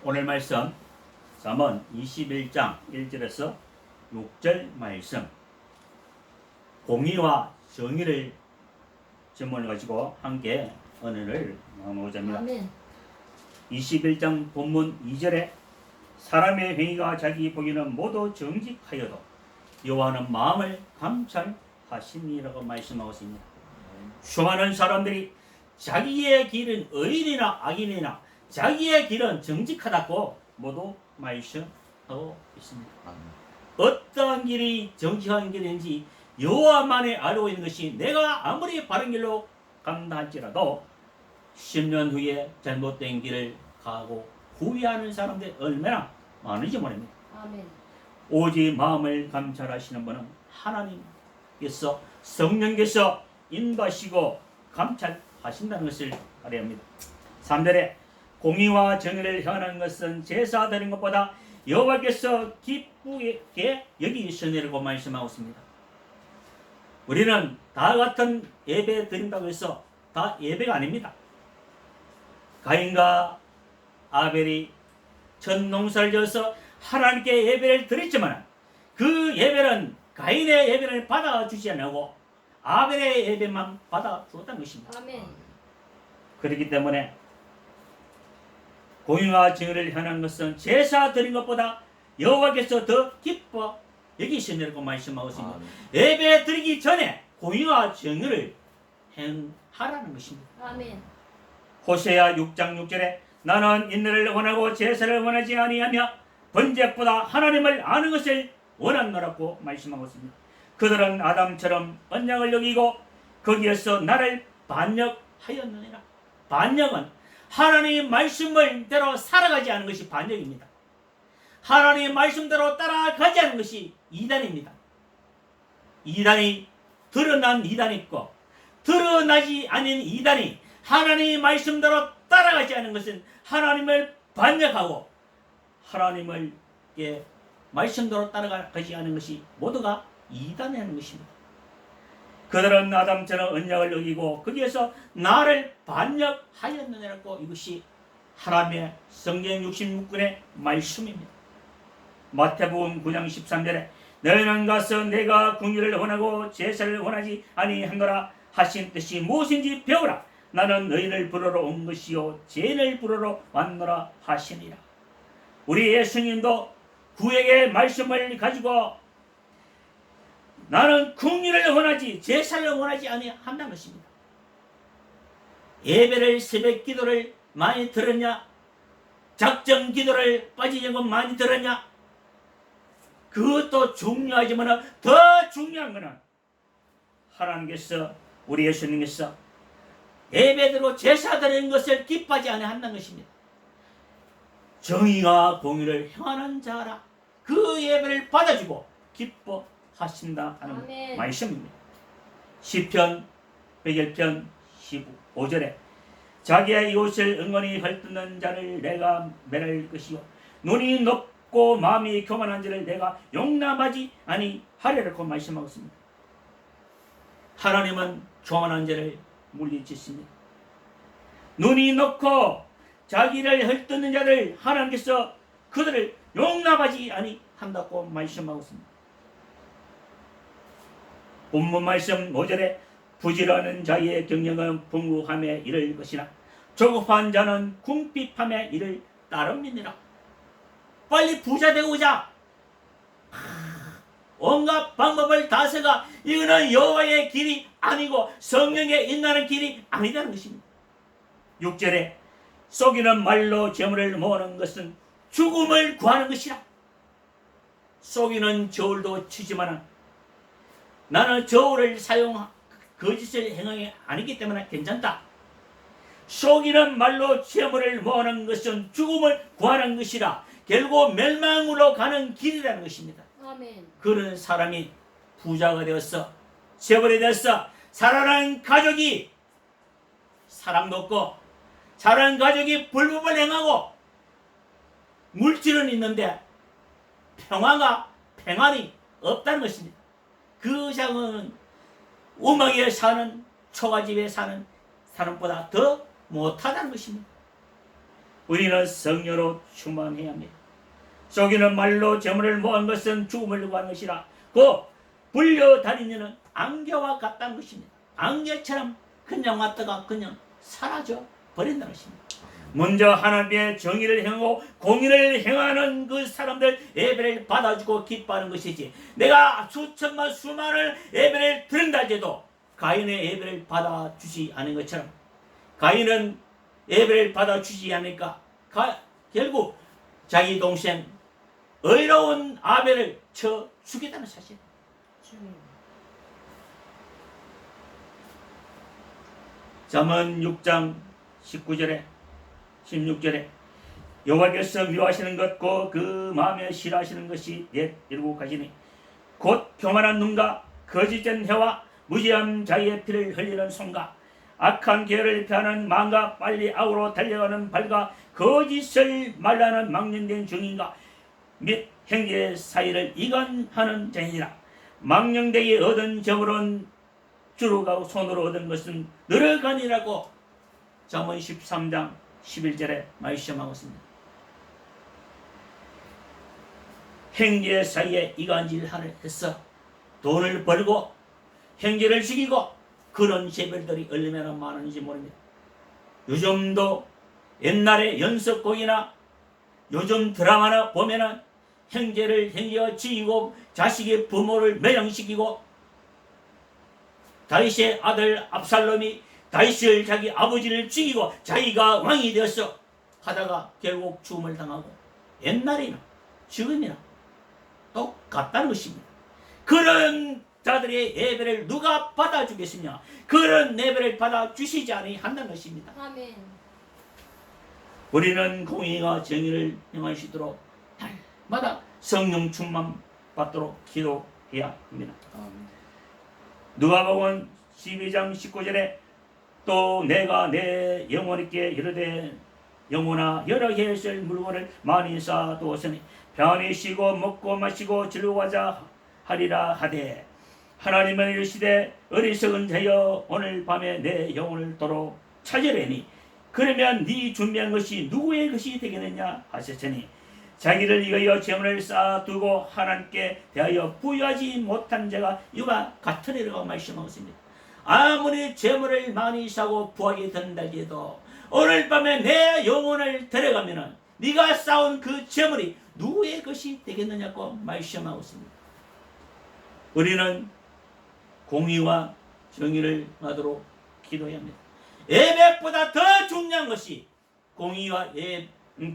오늘 말씀 잠언 21장 1절에서 6절 말씀, 공의와 정의를 질문을 가지고 함께 언어를 나누고자 합니다. 아멘. 21장 본문 2절에 사람의 행위가 자기 보기에는 모두 정직하여도 여호와는 마음을 감찰하시니라고 말씀하고 있습니다. 수많은 사람들이 자기의 길은 의인이나 악인이나 자기의 길은 정직하다고 모두 말씀하고 있습니다. 어떠한 길이 정직한 길인지 여호와만이 알고 있는 것이, 내가 아무리 바른 길로 간다 할지라도 10년 후에 잘못된 길을 가고 후회하는 사람들이 얼마나 많은지 모릅니다. 아멘. 오직 마음을 감찰하시는 분은 하나님께서, 성령께서 인도하시고 감찰하신다는 것을 알아야 합니다. 3절에 공의와 정의를 행하는 것은 제사 드리는 것보다 여호와께서 기쁘게 여기시느라고 말씀하고 있습니다. 우리는 다 같은 예배 드린다고 해서 다 예배가 아닙니다. 가인과 아벨이 첫 농사를 지어서 하나님께 예배를 드렸지만 그 예배는 가인의 예배를 받아주지 않고 아벨의 예배만 받아주었다는 것입니다. 아멘. 그렇기 때문에 공의와 정의를 행하는 것은 제사 드린 것보다 여호와께서 더 기뻐 여기시느라고 말씀하고 있습니다. 예배 드리기 전에 공의와 정의를 행하라는 것입니다. 아멘. 호세아 6장 6절에 나는 인내를 원하고 제사를 원하지 아니하며 번제보다 하나님을 아는 것을 원하노라고 말씀하고 있습니다. 그들은 아담처럼 언약을 여기고 거기에서 나를 반역하였느니라. 반역은 하나님의 말씀대로 살아가지 않은 것이 반역입니다. 하나님의 말씀대로 따라가지 않은 것이 이단입니다. 이단이 드러난 이단이 있고 드러나지 않은 이단이 하나님의 말씀대로 따라가지 않은 것은 하나님을 반역하고 하나님을 말씀대로 따라가지 않은 것이 모두가 이단이라는 것입니다. 그들은 아담처럼 언약을 어기고 거기에서 나를 반역하였느냐고, 이것이 하나님의 성경 66권의 말씀입니다. 마태복음 9장 13절에 너희는 가서 내가 공의를 원하고 제사를 원하지 아니하노라 하신 뜻이 무엇인지 배우라. 나는 너희를 부르러 온 것이요 죄인을 부르러 왔노라 하시니라. 우리 예수님도 구약의 말씀을 가지고 나는 공의를 원하지 제사를 원하지 아니한다는 것입니다. 예배를, 새벽 기도를 많이 들었냐? 작정 기도를 빠지지 않고 많이 들었냐? 그것도 중요하지만 더 중요한 것은 하나님께서, 우리 예수님께서 예배대로 제사 드리는 것을 기뻐하지 아니한다는 것입니다. 정의와 공의를 행하는 자라 그 예배를 받아주고 기뻐하신다 하는 아멘. 말씀입니다. 시편 101편 15절에 자기의 이웃을 은근히 헐뜯는 자를 내가 멸할 것이요 눈이 높고 마음이 교만한 자를 내가 용납하지 아니하리라고 말씀하고 있습니다. 하나님은 교만한 자를 물리치십니다. 눈이 높고 자기를 헐뜯는 자를 하나님께서 그들을 용납하지 아니한다고 말씀하고 있습니다. 본문 말씀 5절에 부지런한 자의 경영은 풍부함에 이를 것이나 조급한 자는 궁핍함에 이를 따릅니다. 빨리 부자 되고자 온갖 방법을 다 써가 이거는 여호와의 길이 아니고 성령의 인하는 길이 아니라는 것입니다. 6절에 속이는 말로 재물을 모으는 것은 죽음을 구하는 것이라. 속이는 저울도 치지만 나는 저울을 거짓을 행하기 아니기 때문에 괜찮다. 속이는 말로 재물을 모으는 것은 죽음을 구하는 것이라. 결국 멸망으로 가는 길이라는 것입니다. 아멘. 그런 사람이 부자가 되었어, 재벌이 되었어, 살아난 가족이 사랑도 없고 살아난 가족이 불법을 행하고 물질은 있는데 평안이 없다는 것입니다. 그 장은 우막에 사는 초가집에 사는 사람보다 더 못하다는 것입니다. 우리는 성령으로 충만해야 합니다. 속이는 말로 재물을 모은 것은 죽음을 구한 것이라. 그 불려다니는 안개와 같다는 것입니다. 안개처럼 그냥 왔다가 그냥 사라져 버린다는 것입니다. 먼저 하나님의 정의를 행하고 공의를 행하는 그 사람들 예배를 받아주고 기뻐하는 것이지, 내가 수천만 수만을 예배를 드린다 해도 가인의 예배를 받아주지 않은 것처럼, 가인은 예배를 받아주지 않으니까 결국 자기 동생 의로운 아벨을 쳐 죽였다는 사실. 잠언 6장 19절에 16절에 여호와께서 미워하시는 것과 그 마음에 싫어하시는 것이 옛 이루고 가시니 곧 교만한 눈과 거짓된 혀와 무지한 자의 피를 흘리는 손과 악한 계를 펴는 마음과 빨리 악으로 달려가는 발과 거짓을 말하는 망령된 증인과 및 형제 사이를 이간하는 자이니라. 망령되게 얻은 재물은 주로 가고 손으로 얻은 것은 늘어가니라고 잠언 13장 11절에 말씀하고 있습니다. 형제 사이에 이간질을 해서 돈을 벌고 형제를 죽이고 그런 재벌들이 얼마나 많은지 모릅니다. 요즘도 옛날에 연속곡이나 요즘 드라마나 보면은 형제가 죽이고 자식의 부모를 매장시키고, 다윗의 아들 압살롬이 다윗을 자기 아버지를 죽이고 자기가 왕이 되었어 하다가 결국 죽음을 당하고, 옛날이나 지금이나 똑같다는 것입니다. 그런 자들의 예배를 누가 받아주겠습니까? 그런 예배를 받아주시지 않으니 한다는 것입니다. 아멘. 우리는 공의와 정의를 행하시도록 날마다 성령 충만 받도록 기도해야 합니다. 누가복음 12장 19절에 또 내가 내 영혼에게 이르되 영혼아 여러 해쓸 물건을 많이 쌓아두었으니 편히 쉬고 먹고 마시고 즐거워하자 하리라 하되, 하나님은 이르시되 어리석은 자여 오늘 밤에 내 영혼을 도로 찾으려니 그러면 네 준비한 것이 누구의 것이 되겠느냐 하셨으니, 자기를 위하여 재물을 쌓아두고 하나님께 대하여 부여하지 못한 자가 이와 같으리라고 말씀하고 있습니다. 아무리 재물을 많이 사고 부하게 된다 해도 오늘 밤에 내 영혼을 데려가면 네가 쌓은 그 재물이 누구의 것이 되겠느냐고 말씀하고 있습니다. 우리는 공의와 정의를 하도록 기도해야 합니다. 예배보다 더 중요한 것이 공의와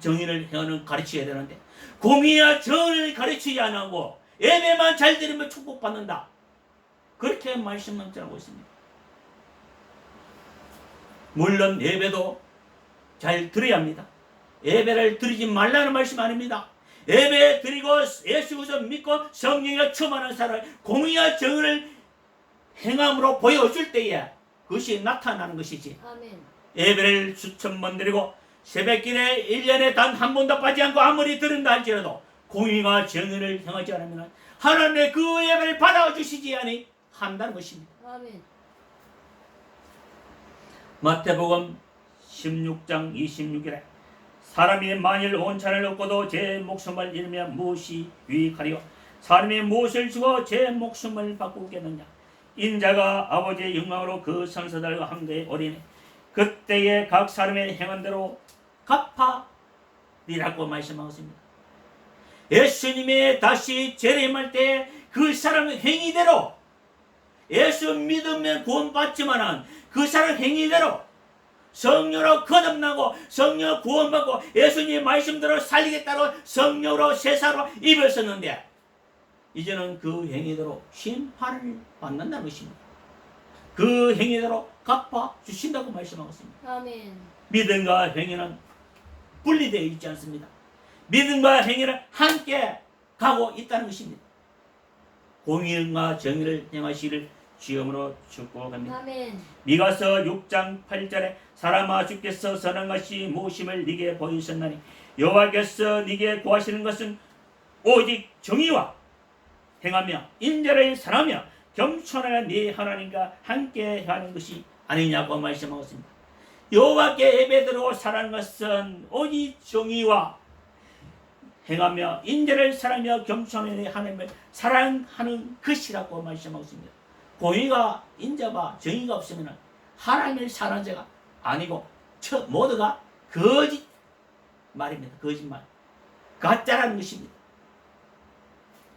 정의를 행하는 가르쳐야 되는데, 공의와 정의를 가르치지 않고 예배만 잘 드리면 축복받는다, 그렇게 말씀하고 있습니다. 물론 예배도 잘 드려야 합니다. 예배를 드리지 말라는 말씀 아닙니다. 예배 드리고 예수 그리스도 믿고 성령에 충만한 사람을 공의와 정의를 행함으로 보여줄 때에 그것이 나타나는 것이지. 아멘. 예배를 수천 번 드리고 새벽기에 1년에 단 한 번도 빠지지 않고 아무리 드린다 할지라도 공의와 정의를 행하지 않으면 하나님의 그 예배를 받아주시지 아니 한다는 것입니다. 아멘. 마태복음 16장 26절에 사람이 만일 온 잔을 얻고도 제 목숨을 잃으면 무엇이 유익하리요? 사람이 무엇을 주고 제 목숨을 바꾸겠느냐? 인자가 아버지의 영광으로 그 선사들과 함께 오리니 그때에 각 사람의 행한 대로 갚아리라고 말씀하고 있습니다. 예수님이 다시 재림할 때 그 사람의 행위대로, 예수 믿으면 구원받지만은 그 사람 행위대로 성령으로 거듭나고 성령으로 구원받고 예수님 말씀대로 살리겠다고 성령으로 세사로 입었었는데, 이제는 그 행위대로 심판을 받는다는 것입니다. 그 행위대로 갚아주신다고 말씀하고 있습니다. 아멘. 믿음과 행위는 분리되어 있지 않습니다. 믿음과 행위는 함께 가고 있다는 것입니다. 공의와 정의를 행하시기를 주여으로 축복합니다. 아멘. 미가서 6장 8절에 사람아 주께서 선한 것이 무엇임을 네게 보이셨나니 여호와께서 네게 구하시는 것은 오직 정의와 행하며 인자를 사랑하며 겸손한 네 하나님과 함께 하는 것이 아니냐고 말씀하고 있습니다. 여호와께 예배드리고 살아가는 것은 오직 정의와 행하며 인자를 사랑하며 겸손히 하나님을 사랑하는 것이라고 말씀하고 있습니다. 공의가 인자와 정의가 없으면 하나님을 사랑하는 자가 아니고 모두가 거짓 말입니다. 거짓말, 가짜라는 것입니다.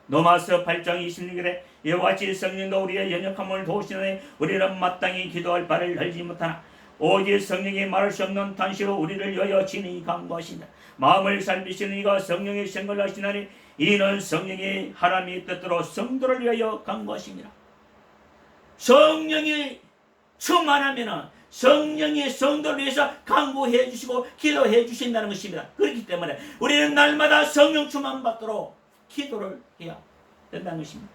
로마서 8장 26절에 이와 같이 성령도 우리의 연약함을 도우시느니 우리는 마땅히 기도할 바를 알지 못하나 오직 성령이 말할 수 없는 탄식으로 우리를 위하여 친히 간구하신다. 마음을 살피시는 이가 성령의 생각을 하시나니 이는 성령이 하나님의 뜻대로 성도를 위하여 간구하십니다. 성령이 충만하면 성령이 성도를 위해서 간구해 주시고 기도해 주신다는 것입니다. 그렇기 때문에 우리는 날마다 성령 충만 받도록 기도를 해야 된다는 것입니다.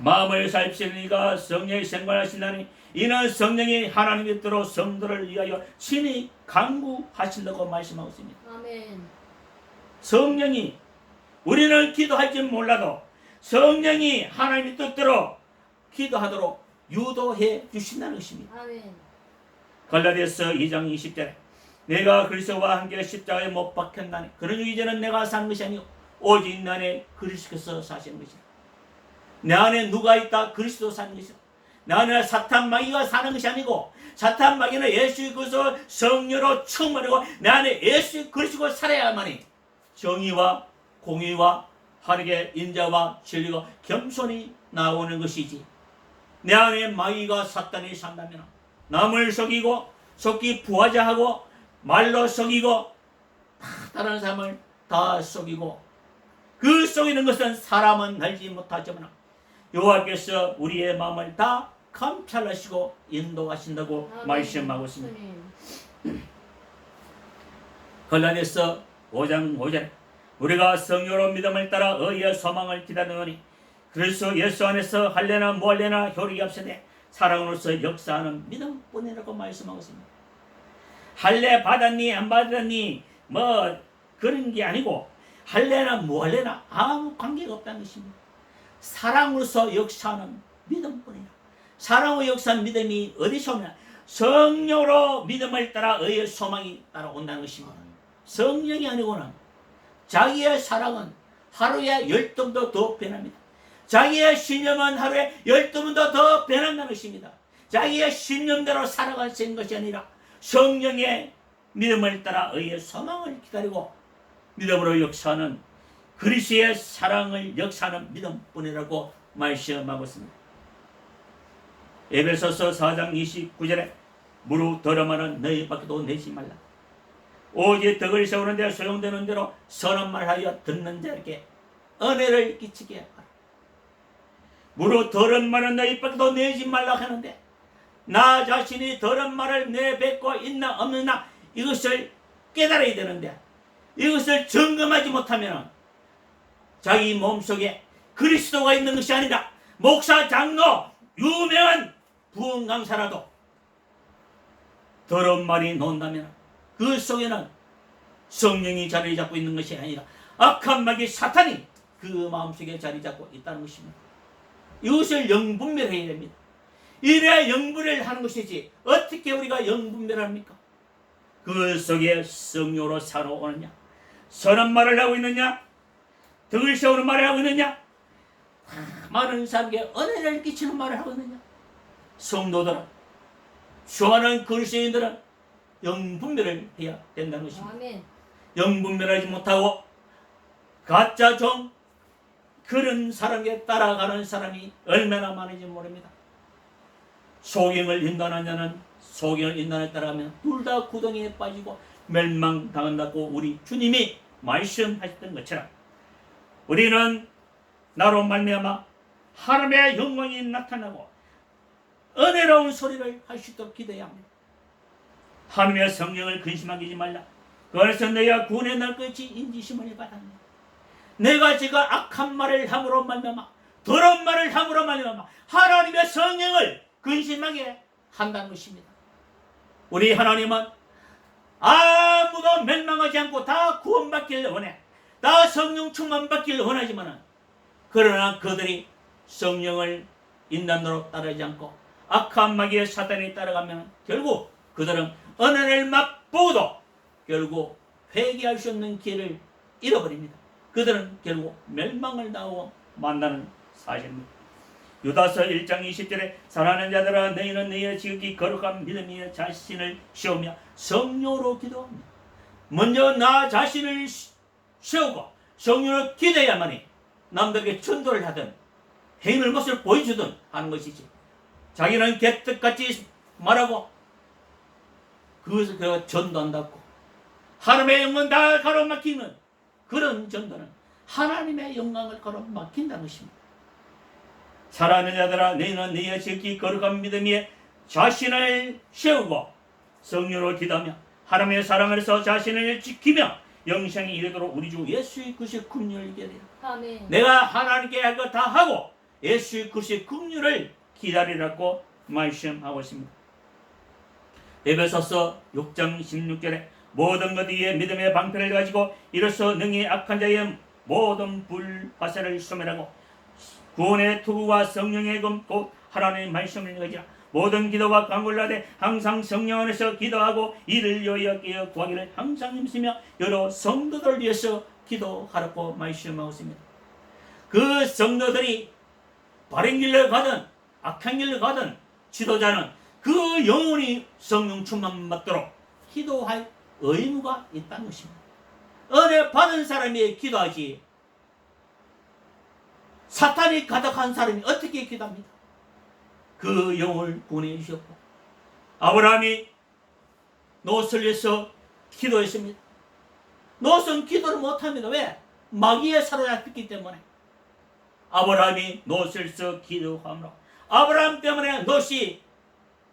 마음을 살피시는 이가 성령의 생각을 하신다니 이는 성령이 하나님의 뜻대로 성도를 위하여 친히 간구하신다고 말씀하고 있습니다. 아멘. 성령이, 우리는 기도할지 몰라도 성령이 하나님의 뜻대로 기도하도록 유도해 주신다는 것입니다. 아멘. 갈라디아서 2장 20절에 내가 그리스도와 함께 십자가에 못 박혔나니 그러니 이제는 내가 사는 것이 아니요 오직 내 안에 그리스도께서 사시는 것이다. 내 안에 누가 있다? 그리스도 사는 것이다. 내 안에 사탄 마귀가 사는 것이 아니고 사탄 마귀는 예수 그리스도 성령으로 충만하고 내 안에 예수 그리스도가 살아야만이 정의와 공의와 하나님의 인자와 진리가 겸손히 나오는 것이지. 내 안에 마귀가 사탄이 산다면 남을 속이고 속기 부하자하고 말로 속이고 다른 사람을 다 속이고 그 속이는 것은 사람은 알지 못하지만 여호와께서 우리의 마음을 다 감찰하시고 인도하신다고 아멘. 말씀하고 있습니다. 아멘. 갈라디아서 5장 5절에 우리가 성령으로 믿음을 따라 의의 소망을 기다리노니 그리스도 예수 안에서 할례나 무할례나 효력이 없으되 사랑으로서 역사하는 믿음뿐이라고 말씀하고 있습니다. 할례 받았니 안 받았니 뭐 그런 게 아니고 할례나 무할례나 아무 관계가 없다는 것입니다. 사랑으로서 역사하는 믿음뿐이라. 사랑으로 역사하는 믿음이 어디서 오냐? 성령으로 믿음을 따라 의의 소망이 따라온다는 것입니다. 성령이 아니고는 자기의 사랑은 하루에 10등도 더 변합니다. 자기의 신념은 하루에 12번도 더 변한다는 것입니다. 자기의 신념대로 살아가는 것이 아니라 성령의 믿음을 따라 의의 소망을 기다리고 믿음으로 역사하는 그리스도의 사랑을 역사하는 믿음뿐이라고 말씀하고 있습니다. 에베소서 4장 29절에 무릇 더러마는 너희 밖에도 내지 말라. 오직 덕을 세우는 데 소용되는 대로 선한 말 하여 듣는 자에게 은혜를 끼치게 하라. 무릇 더러운 말은 너희 밖에도 내지 말라 하는데 나 자신이 더러운 말을 내뱉고 있나 없느냐 이것을 깨달아야 되는데 이것을 점검하지 못하면 자기 몸속에 그리스도가 있는 것이 아니라 목사, 장로, 유명한 부흥 강사라도 더러운 말이 논다면 그 속에는 성령이 자리 잡고 있는 것이 아니라 악한 마귀 사탄이 그 마음속에 자리 잡고 있다는 것입니다. 이것을 영분별해야 됩니다. 이래야 영분별을 하는 것이지 어떻게 우리가 영분별을 합니까? 그 속에 성령으로 살아오느냐, 선한 말을 하고 있느냐, 덕을 세우는 말을 하고 있느냐, 많은 사람에게 은혜를 끼치는 말을 하고 있느냐. 성도들은, 좋아하는 그리스도인들은 영분별을 해야 된다는 것입니다. 아멘. 영분별하지 못하고 가짜 종 그런 사람에 따라가는 사람이 얼마나 많은지 모릅니다. 소경을 인도하는 자는 소경을 인도하는 데 따라가면 둘 다 구덩이에 빠지고 멸망당한다고 우리 주님이 말씀하셨던 것처럼 우리는 나로 말미암아 하나님의 영광이 나타나고 은혜로운 소리를 할 수 있도록 기도해야 합니다. 하나님의 성령을 근심하지 말라. 그 안에서 내가 구원의 날 끝이 인지심을 받았네. 내가 지금 악한 말을 함으로 말미암아 더러운 말을 함으로 말미암아 하나님의 성령을 근심하게 한다는 것입니다. 우리 하나님은 아무도 멸망하지 않고 다 구원받기를 원해. 다 성령 충만받기를 원하지만 그러나 그들이 성령을 인단으로 따르지 않고 악한 마귀의 사단이 따라가면 결국 그들은 은혜를 맛보고도 결국 회개할 수 없는 길을 잃어버립니다. 그들은 결국 멸망을 당하고 만나는 사실입니다. 유다서 1장 20절에 사랑하는 자들아 너희는 너희의 지극히 거룩한 믿음이 자신을 세우며 성령으로 기도합니다. 먼저 나 자신을 세우고 성령으로 기도해야만이 남들에게 전도를 하든 행을 것을 보여주든 하는 것이지, 자기는 개떡같이 말하고 그것을 그가 전도한다고 하나님의 영광 다 가로막히는 그런 전도는 하나님의 영광을 가로막힌다는 것입니다. 사랑하는 자들아 너희는 너희의 지극히 거룩한 믿음 위에 자신을 세우고 성령으로 기도하며 하나님의 사랑을 서 자신을 지키며 영생에 이르도록 우리 주 예수의 그리스도의 긍휼을 기다리라. 아멘. 내가 하나님께 할 것 다 하고 예수의 그리스도의 긍휼을 기다리라고 말씀하고 있습니다. 에베소서 6장 16절에 모든 것 위에 믿음의 방패를 가지고 이로써 능히 악한 자의 모든 불화살을 소멸하고 구원의 투구와 성령의 검 곧 하나님의 말씀을 가지라. 모든 기도와 간구를 하되 항상 성령 안에서 기도하고 이를 위하여 깨어 구하기를 항상 힘쓰며 여러 성도들을 위해서 기도하라고 말씀하고 있습니다. 그 성도들이 바른 길로 가든 악한 길로 가든 지도자는 그 영혼이 성령 충만 받도록 기도할 의무가 있다는 것입니다. 은혜 받은 사람이 기도하지 사탄이 가득한 사람이 어떻게 기도합니까? 그 영을 구원해 주셨고 아브라함이 롯을 위해서 기도했습니다. 롯은 기도를 못합니다. 왜? 마귀에 사로잡혔기 때문에. 아브라함이 롯을 위해서 기도함으로 아브라함 때문에 롯이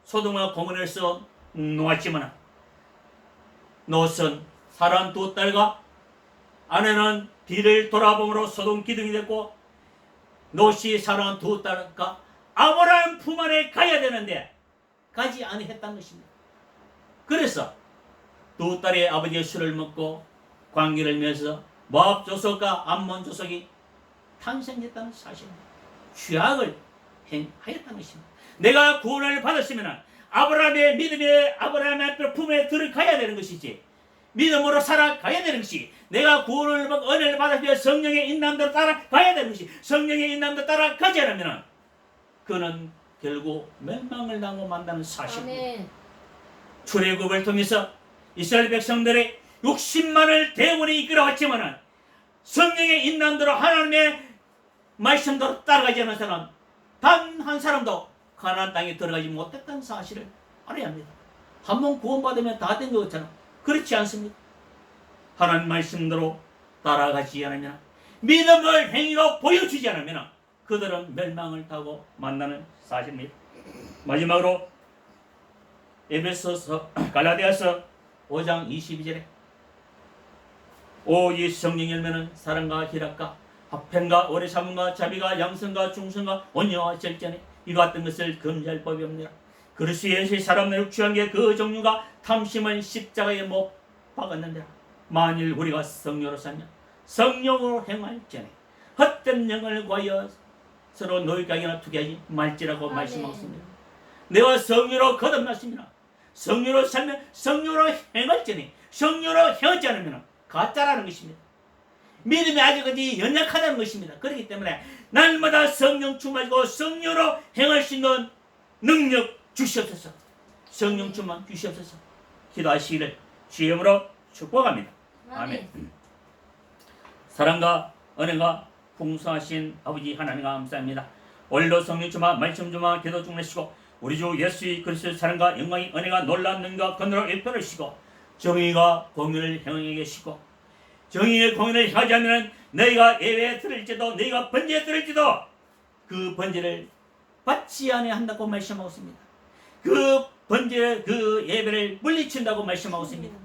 소돔과 고모라에서 놓았지만 롯은 사람 두 딸과 아내는 뒤를 돌아봄으로 소돔 기둥이 됐고 롯이 사랑한 두 딸과 아브라함 품 안에 가야 되는데 가지 아니했다는 것입니다. 그래서 두 딸의 아버지의 술을 먹고 관계를 맺어서 모압 조석과 암몬 조석이 탄생했다는 사실입니다. 죄악을 행하였다는 것입니다. 내가 구원을 받았으면 아브라함의 믿음의 아브라함의 품에 들어가야 되는 것이지 믿음으로 살아가야 되는 것이 내가 구원을 받고 은혜를 받았으면 성령의 인남대로 따라가야 되는 것이 성령의 인남대로 따라가지 않으면 그는 결국 멸망을 당하고 만다는 사실입니다. 출애굽을 통해서 이스라엘 백성들의 60만을 대원에 이끌어왔지만 성령의 인남대로 하나님의 말씀대로 따라가지 않은 사람 단 한 사람도 가나안 땅에 들어가지 못했다는 사실을 알아야 합니다. 한번 구원받으면 다 된 것처럼 그렇지 않습니다. 하나님 말씀대로 따라가지 않으면 믿음을 행위로 보여주지 않으면 그들은 멸망을 타고 만나는 사실입니다. 마지막으로 에베소서 갈라디아서 5장 22절에 오직 성령의 열매는 사랑과 희락과 화평과 오래 참음과 자비가 양선과 중성과 온유와 절제네 이와 같은 것을 금지할 법이 없느라. 그리스도 예수의 사람을 취한 게 그 종류가 탐심을 십자가에 못 박았는데 만일 우리가 성령으로 살면 성령으로 행할지니 헛된 영을 구하여 서로 노예가게나 투기하지 말지라고 말씀하셨습니다. 내가 성령으로 거듭났습니다. 성령으로 살면 성령으로 행할지니 성령으로 행하지 않으면 가짜라는 것입니다. 믿음이 아직까지 연약하다는 것입니다. 그렇기 때문에 날마다 성령 충만하고 성령으로 행할 수 있는 능력 주시옵소서. 성령 충만 주시옵소서. 기도하시기를 주의 이름으로 축복합니다. 아멘. 사랑과 은혜가 풍성하신 아버지 하나님 감사합니다. 오늘도 성령 충만 말씀 충만 기도 중내시고 우리 주 예수의 그리스도의 사랑과 영광이 은혜가 놀라운 능력과 권능을 일편하시고 정의가 공의를 행하게 계시고 정의의 공의를 행하지 않으면 너희가 예배에 들을지도 너희가 번제에 들을지도 그 번제를 받지 아니한다고 말씀하고 있습니다. 그 번제 그 예배를 물리친다고 말씀하고 있습니다.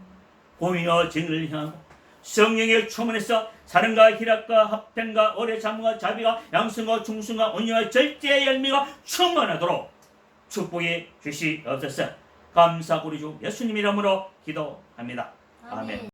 공의와 정의를 향하고 성령의 충만해서 사랑과 희락과 화평과 오래 참음과 자비가 양성과 중성과 온유와 절제의 열매가 충만하도록 축복해 주시옵소서. 감사하고 우리 주 예수님 이름으로 기도합니다. 아멘.